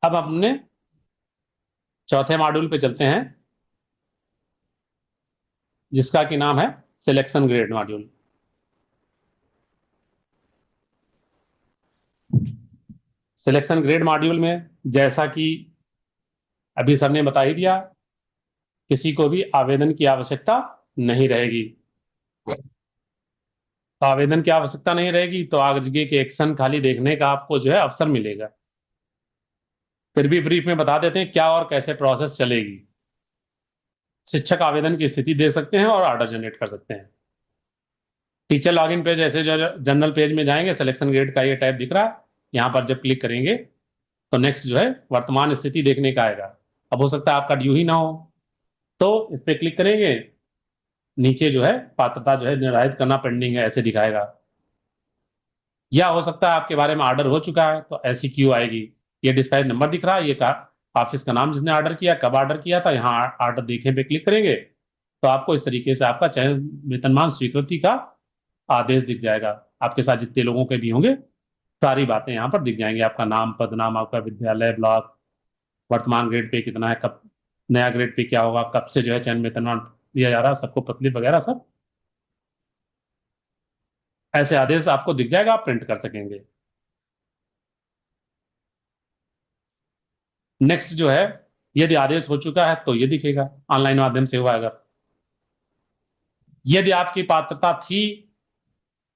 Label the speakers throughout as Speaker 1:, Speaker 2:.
Speaker 1: अब अपने चौथे मॉड्यूल पे चलते हैं, जिसका कि नाम है selection grade module. Selection grade module में जैसा कि अभी सर ने बता ही दिया, किसी को भी आवेदन की आवश्यकता नहीं रहेगी। तो आवेदन की आवश्यकता नहीं रहेगी तो आगे के एक्शन खाली देखने का आपको जो है अवसर मिलेगा। फिर भी ब्रीफ में बता देते हैं क्या और कैसे प्रोसेस चलेगी। शिक्षक आवेदन की स्थिति देख सकते हैं और ऑर्डर जनरेट कर सकते हैं। टीचर लॉगिन पेज, ऐसे जो जनरल पेज में जाएंगे, सिलेक्शन ग्रेड का ये टैब दिख रहा है, यहाँ पर जब क्लिक करेंगे तो नेक्स्ट जो है वर्तमान स्थिति देखने का आएगा। अब हो सकता है आपका ड्यू ही ना हो, तो इस पर क्लिक करेंगे, नीचे जो है पात्रता जो है निर्धारित करना पेंडिंग है ऐसे दिखाएगा। या हो सकता है आपके बारे में ऑर्डर हो चुका है तो ऐसी क्यू आएगी। ये डिस्पैच नंबर दिख रहा है, ये ऑफिस का नाम जिसने ऑर्डर किया, कब ऑर्डर किया था, यहाँ ऑर्डर देखने पे क्लिक करेंगे तो आपको इस तरीके से आपका चयन वेतनमान स्वीकृति का आदेश दिख जाएगा। आपके साथ जितने लोगों के भी होंगे सारी बातें यहाँ पर दिख जाएंगी। आपका नाम, पद नाम, आपका विद्यालय, ब्लॉक, वर्तमान ग्रेड पे कितना है, कब नया ग्रेड पे क्या होगा, कब से जो है चयन वेतनमान दिया जा रहा है, सबको प्रतिलिपि वगैरह सब ऐसे आदेश आपको दिख जाएगा, आप प्रिंट कर सकेंगे। नेक्स्ट जो है, यदि आदेश हो चुका है तो ये दिखेगा ऑनलाइन माध्यम से हुआ। अगर यदि आपकी पात्रता थी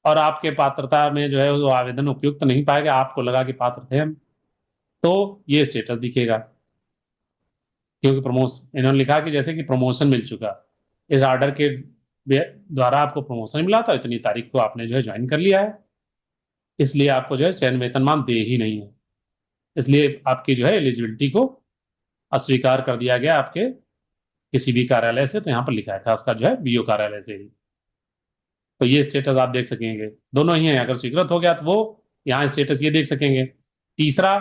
Speaker 1: और आपके पात्रता में जो है वो आवेदन उपयुक्त नहीं पाएगा, आपको लगा कि पात्र थे हम, तो ये स्टेटस दिखेगा। क्योंकि प्रमोशन इन्होंने लिखा कि जैसे कि प्रमोशन मिल चुका, इस ऑर्डर के द्वारा आपको प्रमोशन मिला था, इतनी तारीख को आपने जो है ज्वाइन कर लिया है, इसलिए आपको जो है चयन वेतनमान दे ही नहीं है, इसलिए आपकी जो है एलिजिबिलिटी को अस्वीकार कर दिया गया आपके किसी भी कार्यालय से। तो यहाँ पर लिखा है खासकर जो है बीओ कार्यालय से ही। तो ये स्टेटस आप देख सकेंगे, दोनों ही है। अगर स्वीकृत हो गया तो वो यहाँ स्टेटस ये देख सकेंगे। तीसरा,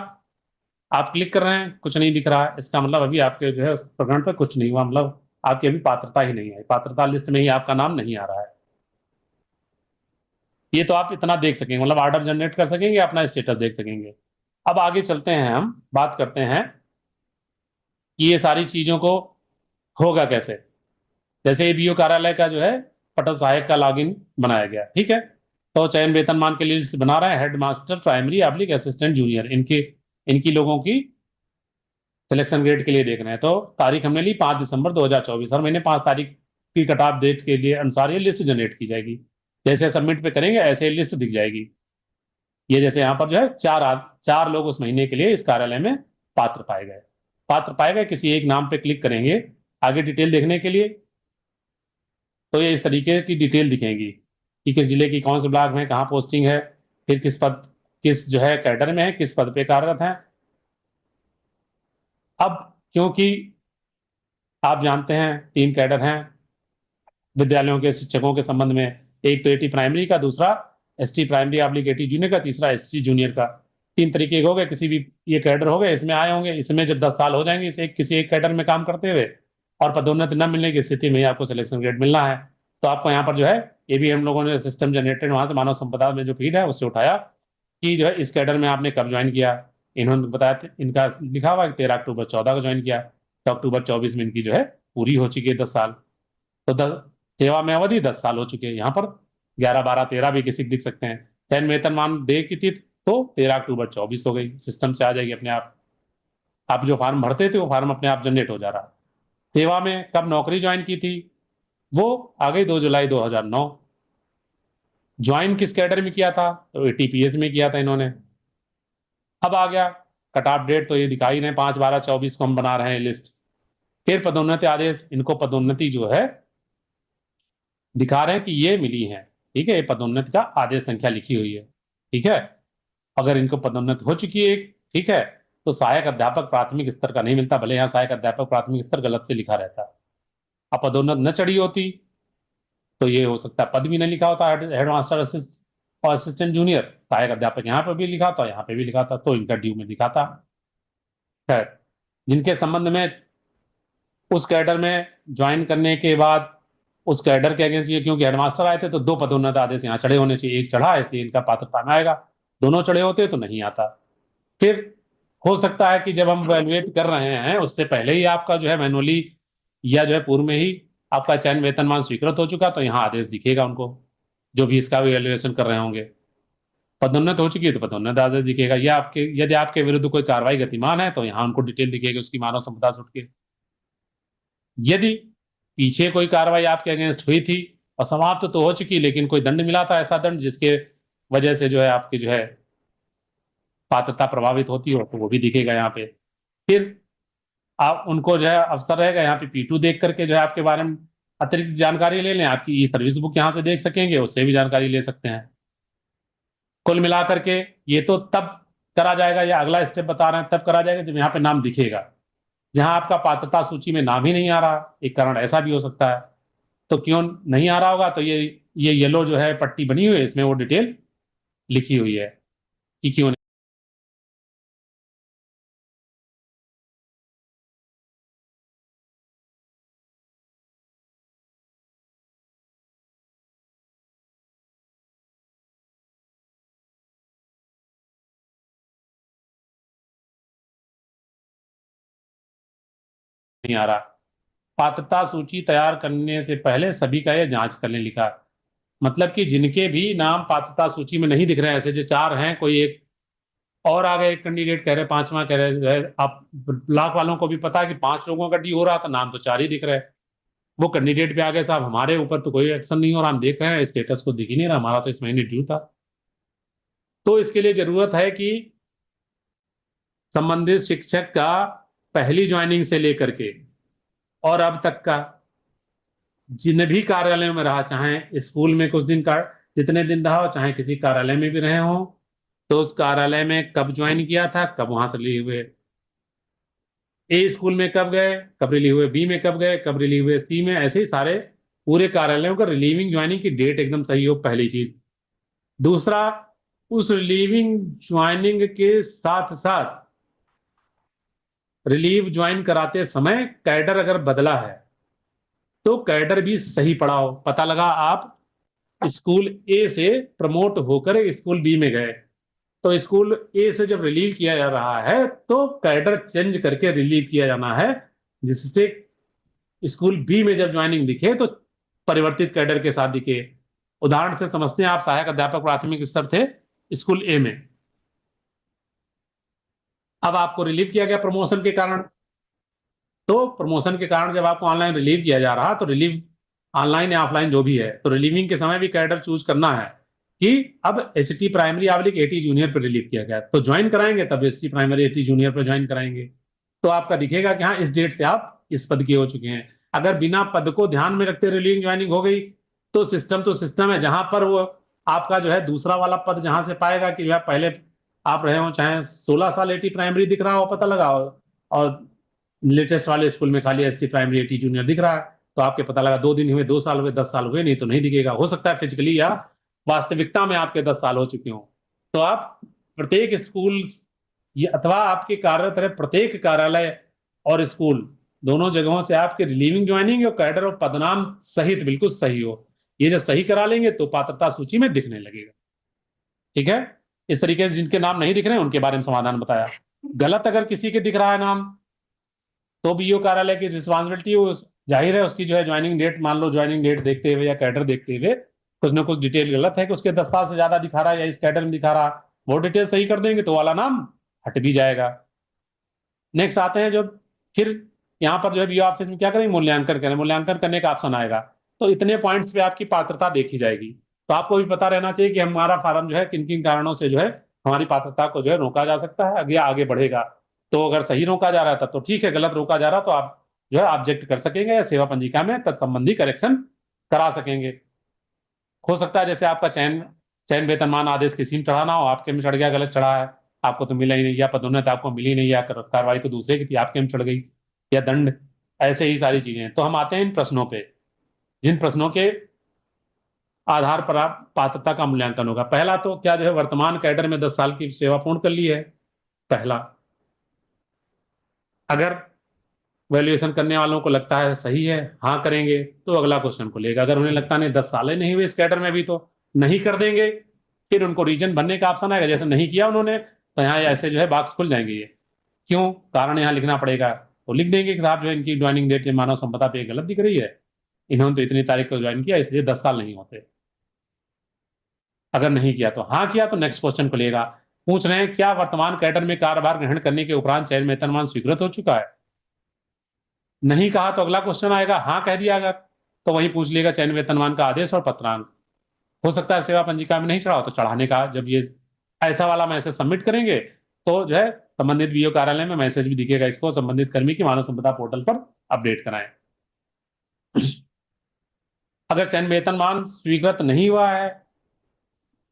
Speaker 1: आप क्लिक कर रहे हैं कुछ नहीं दिख रहा है, इसका मतलब अभी आपके जो है उस प्रकरण पर कुछ नहीं हुआ, मतलब आपकी अभी पात्रता ही नहीं है, पात्रता लिस्ट में ही आपका नाम नहीं आ रहा है। ये तो आप इतना देख सकेंगे, मतलब ऑर्डर जनरेट कर सकेंगे, अपना स्टेटस देख सकेंगे। अब आगे चलते हैं, हम बात करते हैं कि ये सारी चीजों को होगा कैसे। जैसे बीओ कार्यालय का जो है पटल सहायक का लॉगिन बनाया गया, ठीक है। तो चयन वेतनमान के लिए लिस्ट बना रहे हैं, हेड मास्टर, प्राइमरी, अप्लिक, असिस्टेंट, जूनियर, इनकी इनकी लोगों की सिलेक्शन ग्रेड के लिए देख रहे हैं। तो तारीख हमने ली 5 दिसंबर 2024, हर महीने 5 तारीख की कट ऑफ डेट के लिए अनुसार ये लिस्ट जनरेट की जाएगी। जैसे सबमिट पे करेंगे ऐसे लिस्ट दिख जाएगी। ये जैसे यहाँ पर जो है चार लोग उस महीने के लिए इस कार्यालय में पात्र पाए गए। पात्र पाए गए, किसी एक नाम पे क्लिक करेंगे आगे डिटेल देखने के लिए, तो ये इस तरीके की डिटेल दिखेगी कि किस जिले की कौन से ब्लॉक में कहाँ पोस्टिंग है, फिर किस पद, किस जो है कैडर में है, किस पद पे कार्यरत है। अब क्योंकि आप जानते हैं 3 कैडर हैं विद्यालयों के शिक्षकों के संबंध में, एक तो एटी प्राइमरी का, दूसरा ST primary oblique eighty junior का, तीसरा एसटी जूनियर का। 3 तरीके के हो गए, किसी भी ये कैडर हो गए इसमें आए होंगे। इसमें जब 10 साल हो जाएंगे इसे किसी एक कैडर में काम करते हुए और पदोन्नति न मिलने की स्थिति में ही आपको सिलेक्शन ग्रेड मिलना है। तो आपको यहाँ पर जो है, ये भी हम लोगों ने सिस्टम जनरेटेड वहां से मानव संपदा में जो फीड है उससे उठाया कि जो है इस कैडर में आपने कब ज्वाइन किया। इन्होंने बताया इनका लिखा हुआ है 13 अक्टूबर 2014 को ज्वाइन किया, तो अक्टूबर 24 में इनकी जो है पूरी हो चुकी है 10 साल। तो 10 सेवा में अवधि 10 साल हो चुके हैं। यहाँ पर 11 12 13 भी किसी दिख सकते हैं। चयन वेतनमान दे की तिथि तो 13 अक्टूबर 24 हो गई, सिस्टम से आ जाएगी अपने आप। आप जो फॉर्म भरते थे वो फॉर्म अपने आप जनरेट हो जा रहा है। सेवा में कब नौकरी ज्वाइन की थी, वो आ गई 2 जुलाई 2009। ज्वाइन किस कैडर में किया था, तो एटीपीएस में किया था इन्होंने। अब आ गया कट ऑफ डेट, तो ये दिखाई नहीं, 5/12/24 को हम बना रहे हैं लिस्ट। फिर पदोन्नति आदेश, इनको पदोन्नति जो है दिखा रहे हैं कि ये मिली है, ठीक है, ये पदोन्नति का आदेश संख्या लिखी हुई है, ठीक है। अगर इनको पदोन्नति हो चुकी है, ठीक है, तो सहायक अध्यापक प्राथमिक स्तर का नहीं मिलता, भले यहाँ सहायक अध्यापक प्राथमिक स्तर गलत से लिखा रहता। अब पदोन्नति न चढ़ी होती तो ये हो सकता है पद भी नहीं लिखा होता, हेड मास्टर, असिस्ट और असिस्टेंट जूनियर, सहायक अध्यापक यहाँ पर भी लिखा था, यहाँ पे भी लिखा था, तो इनका ड्यू में दिखाता। खैर, जिनके संबंध में उस कैडर में ज्वाइन करने के बाद उस कैडर के अगेंस्ट ये, क्योंकि हेडमास्टर आए थे तो 2 पदोन्नति आदेश यहाँ चढ़े होने चाहिए, एक चढ़ा इसलिए इनका पात्रता में आएगा, दोनों चढ़े होते तो नहीं आता। फिर हो सकता है कि जब हम वैल्यूएट कर रहे हैं उससे पहले ही आपका जो है मैनुअली या जो है पूर्व में ही आपका चयन वेतनमान स्वीकृत हो चुका, तो यहाँ आदेश दिखेगा उनको, जो भी इसका वैल्यूएशन कर रहे होंगे। पदोन्नत हो चुकी है तो पदोन्नत आदेश दिखेगा, या आपके यदि आपके विरुद्ध कोई कार्रवाई गतिमान है तो यहाँ उनको डिटेल दिखेगी उसकी मानव संपदा से उठ के। यदि पीछे कोई कार्रवाई आपके अगेंस्ट हुई थी और समाप्त तो हो चुकी, लेकिन कोई दंड मिला था, ऐसा दंड जिसके वजह से जो है आपकी जो है पात्रता प्रभावित होती हो, तो वो भी दिखेगा यहाँ पे। फिर आप उनको जो है अवसर रहेगा यहाँ पे P2 देख करके जो है आपके बारे में अतिरिक्त जानकारी ले लें। आपकी ई सर्विस बुक यहाँ से देख सकेंगे, उससे भी जानकारी ले सकते हैं। कुल मिलाकर के ये तो तब करा जाएगा, या अगला स्टेप बता रहे हैं तब करा जाएगा जब यहाँ पे नाम दिखेगा। जहां आपका पात्रता सूची में नाम ही नहीं आ रहा, एक कारण ऐसा भी हो सकता है। तो क्यों नहीं आ रहा होगा, तो ये येलो जो है पट्टी बनी हुई है, इसमें वो डिटेल लिखी हुई है कि क्यों नहीं आ रहा। पात्रता सूची तैयार करने से पहले सभी का यह जांच करने लिखा। मतलब कि जिनके भी नाम पात्रता सूची में नहीं दिख रहे हैं, ऐसे जो चार हैं, कोई एक और आ गए, एक कैंडिडेट कह रहे, पांचवा कह रहे जो है, आप ब्लॉक वालों को भी पता है कि 5 लोगों का डी हो रहा था, नाम तो 4 ही दिख रहे हैं। वो कैंडिडेट पे आ गए, साहब हमारे ऊपर तो कोई एक्शन नहीं हो रहा, हम देख रहे हैं स्टेटस को दिख ही नहीं रहा, हमारा तो इस महीने ड्यू था। तो इसके लिए जरूरत है कि संबंधित शिक्षक का पहली ज्वाइनिंग से लेकर के और अब तक का जिन भी कार्यालयों में रहा, चाहे स्कूल में कुछ दिन का जितने दिन रहा हो, चाहे किसी कार्यालय में भी रहे हो, तो उस कार्यालय में कब ज्वाइन किया था, कब वहां से रिलीव हुए, ए स्कूल में कब गए, कब रिलीव हुए, बी में कब गए, कब रिलीव हुए, सी में, ऐसे ही सारे पूरे कार्यालयों का रिलीविंग ज्वाइनिंग की डेट एकदम सही हो, पहली चीज। दूसरा, उस रिलीविंग ज्वाइनिंग के साथ साथ रिलीव ज्वाइन कराते समय कैडर अगर बदला है तो कैडर भी सही पड़ा हो। पता लगा आप स्कूल ए से प्रमोट होकर स्कूल बी में गए, तो स्कूल ए से जब रिलीव किया जा रहा है तो कैडर चेंज करके रिलीव किया जाना है, जिससे स्कूल बी में जब ज्वाइनिंग दिखे तो परिवर्तित कैडर के साथ दिखे। उदाहरण से समझते हैं, आप सहायक अध्यापक प्राथमिक स्तर थे स्कूल ए में, अब आपको रिलीव किया गया प्रमोशन के कारण, तो प्रमोशन के कारण जब आपको ऑनलाइन रिलीव किया जा रहा, तो रिलीव ऑनलाइन या ऑफलाइन जो भी है, तो रिलीविंग के समय भी कैडर चूज करना है कि अब एसटी प्राइमरी आवर्लिक एटी जूनियर पर रिलीव किया गया, तो ज्वाइन कराएंगे तब एसटी प्राइमरी एटी जूनियर पर ज्वाइन कराएंगे, तो आपका दिखेगा कि हाँ इस डेट से आप इस पद के हो चुके हैं। अगर बिना पद को ध्यान में रखते रिलीविंग ज्वाइनिंग हो गई तो सिस्टम है, जहां पर वो आपका जो है दूसरा वाला पद जहां से पाएगा कि भैया पहले आप रहे हो, चाहे 16 साल एटी प्राइमरी दिख रहा हो पता लगा हो, और लेटेस्ट वाले स्कूल में खाली एसटी प्राइमरी एटी जूनियर दिख रहा है, तो आपके पता लगा 2 दिन हुए, 2 साल हुए, 10 साल हुए, नहीं तो नहीं दिखेगा। हो सकता है फिजिकली या वास्तविकता में आपके 10 साल हो चुके हो। तो आप प्रत्येक स्कूल अथवा आपके कार्यरत रहे प्रत्येक कार्यालय और स्कूल दोनों जगहों से आपके रिलीविंग ज्वाइनिंग और कैडर और पदनाम सहित बिल्कुल सही हो, ये जब सही करा लेंगे तो पात्रता सूची में दिखने लगेगा। ठीक है, इस तरीके से जिनके नाम नहीं दिख रहे हैं उनके बारे में समाधान बताया। गलत अगर किसी के दिख रहा है नाम, तो बीओ कार्यालय की रिस्पॉन्सिबिलिटी, जाहिर है उसकी जो है ज्वाइनिंग डेट, मान लो ज्वाइनिंग डेट देखते हुए या कैडर देखते हुए कुछ ना कुछ डिटेल गलत है कि उसके 10 साल से ज्यादा दिखा रहा है या इस कैडर में दिखा रहा, वो डिटेल सही कर देंगे तो वाला नाम हट भी जाएगा। नेक्स्ट आते हैं, जो फिर यहाँ पर जो है बीओ ऑफिस में क्या करेंगे, मूल्यांकन करें, मूल्यांकन करने का ऑप्शन आएगा, तो इतने पॉइंट्स पे आपकी पात्रता देखी जाएगी। तो आपको भी पता रहना चाहिए कि हमारा फार्म जो है किन किन कारणों से जो है हमारी पात्रता को जो है रोका जा सकता है, आगे बढ़ेगा। तो अगर सही रोका जा रहा है तब तो ठीक है, गलत रोका जा रहा तो आप जो है ऑब्जेक्ट कर सकेंगे या सेवा पंजिका में तत्संबंधी करेक्शन करा सकेंगे। हो सकता है जैसे आपका चयन चयन वेतनमान आदेश किसी में चढ़ाना हो, आपके में चढ़ गया, गलत चढ़ा है, आपको तो मिला ही नहीं, या पदोन्नति आपको मिली नहीं, या कार्रवाई तो दूसरे की थी आपके में चढ़ गई, या दंड, ऐसे ही सारी चीजें। तो हम आते हैं इन प्रश्नों पे, जिन प्रश्नों के आधार पर आप पात्रता का मूल्यांकन होगा। पहला तो क्या जो है वर्तमान कैडर में 10 साल की सेवा पूर्ण कर ली है, पहला। अगर वैल्यूएशन करने वालों को लगता है सही है, हाँ करेंगे, तो अगला क्वेश्चन को लेगा। अगर उन्हें लगता नहीं 10 साल नहीं हुए इस कैडर में भी, तो नहीं कर देंगे। फिर उनको रीजन भरने का ऑप्शन आएगा, जैसे नहीं किया उन्होंने तो यहाँ ऐसे जो है बॉक्स खुल जाएंगे ये, क्यों, कारण यहाँ लिखना पड़ेगा। तो लिख देंगे कि साहब जो इनकी ज्वाइनिंग डेट मानव संपदा पे गलत दिख रही है, इन्होंने तो इतनी तारीख को ज्वाइन किया, इसलिए 10 साल नहीं होते। अगर नहीं किया तो हाँ किया, तो नेक्स्ट क्वेश्चन खुलेगा। पूछ रहे हैं क्या वर्तमान कैडर में कार्यभार ग्रहण करने के उपरांत चयन वेतनमान स्वीकृत हो चुका है। नहीं कहा तो अगला क्वेश्चन आएगा, हाँ कह दिया अगर तो वही पूछ लेगा चयन वेतनमान का आदेश और पत्रांक। हो सकता है सेवा पंजिका में नहीं चढ़ा हो तो चढ़ाने का, जब ये ऐसा वाला मैसेज सबमिट करेंगे तो जो है संबंधित बीओ कार्यालय में मैसेज भी दिखेगा, इसको संबंधित कर्मी की मानव संपदा पोर्टल पर अपडेट कराएं। अगर चयन वेतनमान स्वीकृत नहीं हुआ है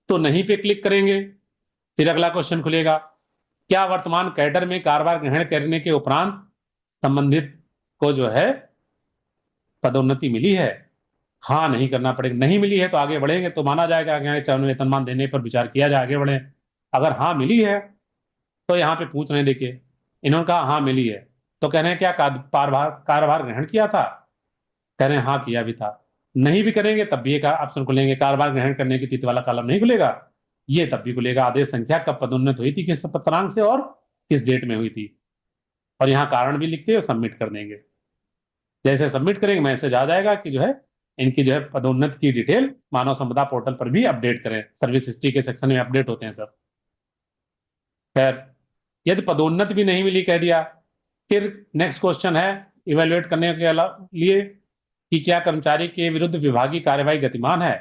Speaker 1: तो नहीं पे क्लिक करेंगे। फिर अगला क्वेश्चन खुलेगा, क्या वर्तमान कैडर में कार्यभार ग्रहण करने के उपरांत संबंधित को जो है पदोन्नति मिली है। हाँ नहीं करना पड़ेगा, नहीं मिली है तो आगे बढ़ेंगे तो माना जाएगा कि चयन वेतनमान देने पर विचार किया जाए, आगे बढ़े। अगर हाँ मिली है तो यहाँ पे पूछ रहे हैं, देखिए इन्होंने कहा हाँ मिली है, तो कह रहे हैं क्या कार्यभार ग्रहण किया था, कह रहे हैं हाँ किया भी था। नहीं भी करेंगे तब भी एक ऑप्शन खुलेंगे, कार्यभार ग्रहण करने की तिथि वाला कॉलम नहीं खुलेगा, ये तब भी खुलेगा, आदेश संख्या कब पदोन्नत हुई थी, किस पत्रांक से और किस डेट में हुई थी, और यहाँ कारण भी लिखते हैं और सबमिट कर देंगे। जैसे सबमिट करेंगे मैसेज आ जाएगा कि जो है इनकी जो है पदोन्नत की डिटेल मानव संपदा पोर्टल पर भी अपडेट करें, सर्विस हिस्ट्री के सेक्शन में अपडेट होते हैं सब। खैर यदि पदोन्नत भी नहीं मिली कह दिया, फिर नेक्स्ट क्वेश्चन है इवेल्युएट करने के लिए कि क्या कर्मचारी के विरुद्ध विभागीय कार्यवाही गतिमान है।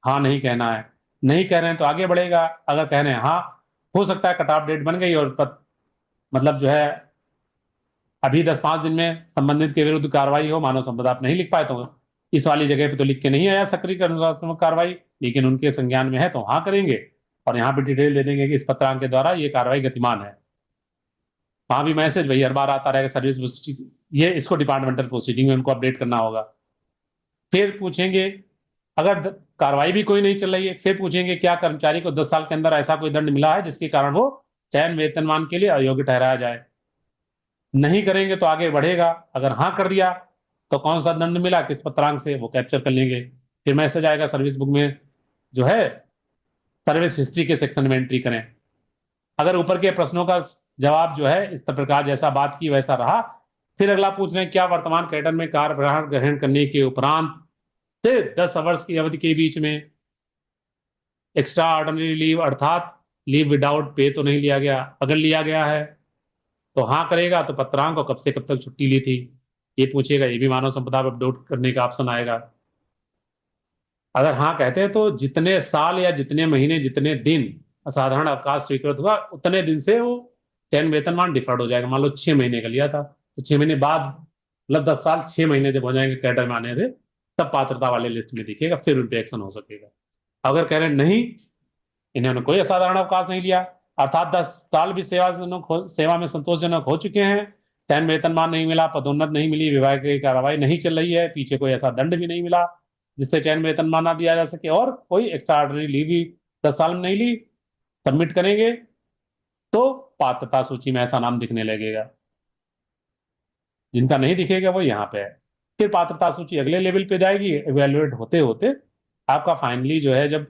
Speaker 1: हाँ नहीं कहना है, नहीं कह रहे हैं तो आगे बढ़ेगा। अगर कह रहे हैं हाँ, हो सकता है कट ऑफ डेट बन गई और मतलब जो है अभी 10-5 दिन में संबंधित के विरुद्ध कार्रवाई हो, मानव संपदा आप नहीं लिख पाए तो इस वाली जगह पे तो लिख के नहीं आया सक्रिय अनुशासनात्मक कार्रवाई, लेकिन उनके संज्ञान में है तो हाँ करेंगे, और यहाँ पे डिटेल दे देंगे कि इस पत्रांक के द्वारा ये कार्रवाई गतिमान है। वहां भी मैसेज वही हर बार आता रहेगा, सर्विस ये इसको डिपार्टमेंटल प्रोसीडिंग में उनको अपडेट करना होगा। फिर पूछेंगे अगर कार्रवाई भी कोई नहीं चल रही है, फिर पूछेंगे क्या कर्मचारी को 10 साल के अंदर ऐसा कोई दंड मिला है जिसके कारण वो चयन वेतनमान के लिए अयोग्य ठहराया जाए। नहीं करेंगे तो आगे बढ़ेगा। अगर हाँ कर दिया तो कौन सा दंड मिला, किस पत्रांक से, वो कैप्चर कर लेंगे। फिर मैसेज आएगा सर्विस बुक में जो है सर्विस हिस्ट्री के सेक्शन में एंट्री करें। अगर ऊपर के प्रश्नों का जवाब जो है इस प्रकार जैसा बात की वैसा रहा, फिर अगला पूछ रहे हैं क्या वर्तमान कैडर में कार्यभार ग्रहण करने के उपरांत से 10 वर्ष की अवधि के बीच में एक्स्ट्रा ऑर्डिनरी लीव अर्थात लीव विदाउट पे तो नहीं लिया गया। अगर लिया गया है तो हाँ करेगा, तो पत्रांक को कब से कब तक छुट्टी ली थी ये पूछेगा, ये भी मानव संपदा पर अपलोड करने का ऑप्शन आएगा। अगर हाँ कहते हैं तो जितने साल या जितने महीने जितने दिन असाधारण अवकाश स्वीकृत हुआ उतने दिन से वो चयन वेतनमान डिफर्ड हो जाएगा। मान लो 6 महीने का लिया था तो 6 महीने बाद मतलब 10 साल 6 महीने जब हो जाएंगे कैडर में आने से, तब पात्रता वाले लिस्ट में दिखेगा, फिर उन पे एक्शन हो सकेगा। अगर कह रहे हैं नहीं इन्होंने कोई असाधारण अवकाश नहीं लिया, अर्थात 10 साल भी सेवा में संतोषजनक हो चुके हैं, चयन वेतनमान नहीं मिला, पदोन्नत नहीं मिली, विभाग की कार्रवाई नहीं चल रही है, पीछे कोई ऐसा दंड भी नहीं मिला जिससे चयन वेतनमान ना दिया जा सके, और कोई एक्स्ट्रा ऑर्डिनरी लीव भी 10 साल में नहीं ली, सबमिट करेंगे तो पात्रता सूची में ऐसा नाम दिखने लगेगा। जिनका नहीं दिखेगा वो यहाँ पे है। फिर पात्रता सूची अगले लेवल पे जाएगी, इवेल्युएट होते होते आपका फाइनली जो है जब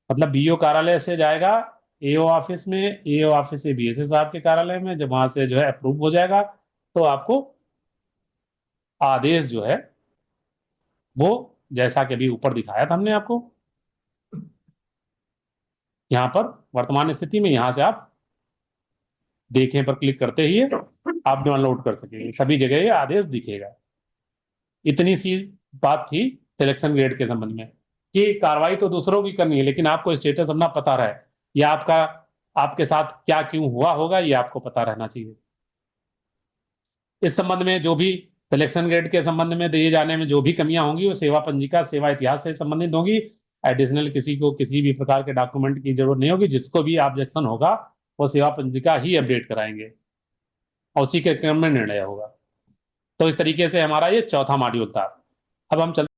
Speaker 1: मतलब बीओ कार्यालय से जाएगा एओ ऑफिस में, एओ ऑफिस से बीएसए साहब के कार्यालय में, जब वहां से जो है अप्रूव हो जाएगा तो आपको आदेश जो है वो जैसा कि अभी ऊपर दिखाया था हमने आपको, यहाँ पर वर्तमान स्थिति में यहाँ से आप देखें पर क्लिक करते ही आप डाउनलोड कर सकेंगे, सभी जगह ये आदेश दिखेगा। इतनी सी बात थी सिलेक्शन ग्रेड के संबंध में कि कार्रवाई तो दूसरों की करनी है लेकिन आपको स्टेटस अपना पता रहे, या आपका आपके साथ क्या क्यों हुआ होगा ये आपको पता रहना चाहिए। इस संबंध में जो भी सिलेक्शन ग्रेड के संबंध में दिए जाने में जो भी कमियां होंगी वो सेवा पंजिका सेवा इतिहास से संबंधित होगी। एडिशनल किसी को किसी भी प्रकार के डॉक्यूमेंट की जरूरत नहीं होगी, जिसको भी ऑब्जेक्शन होगा वो सेवा पंजिका ही अपडेट कराएंगे और उसी के क्रम में निर्णय होगा। तो इस तरीके से हमारा ये चौथा मॉड्यूल था। अब हम चलते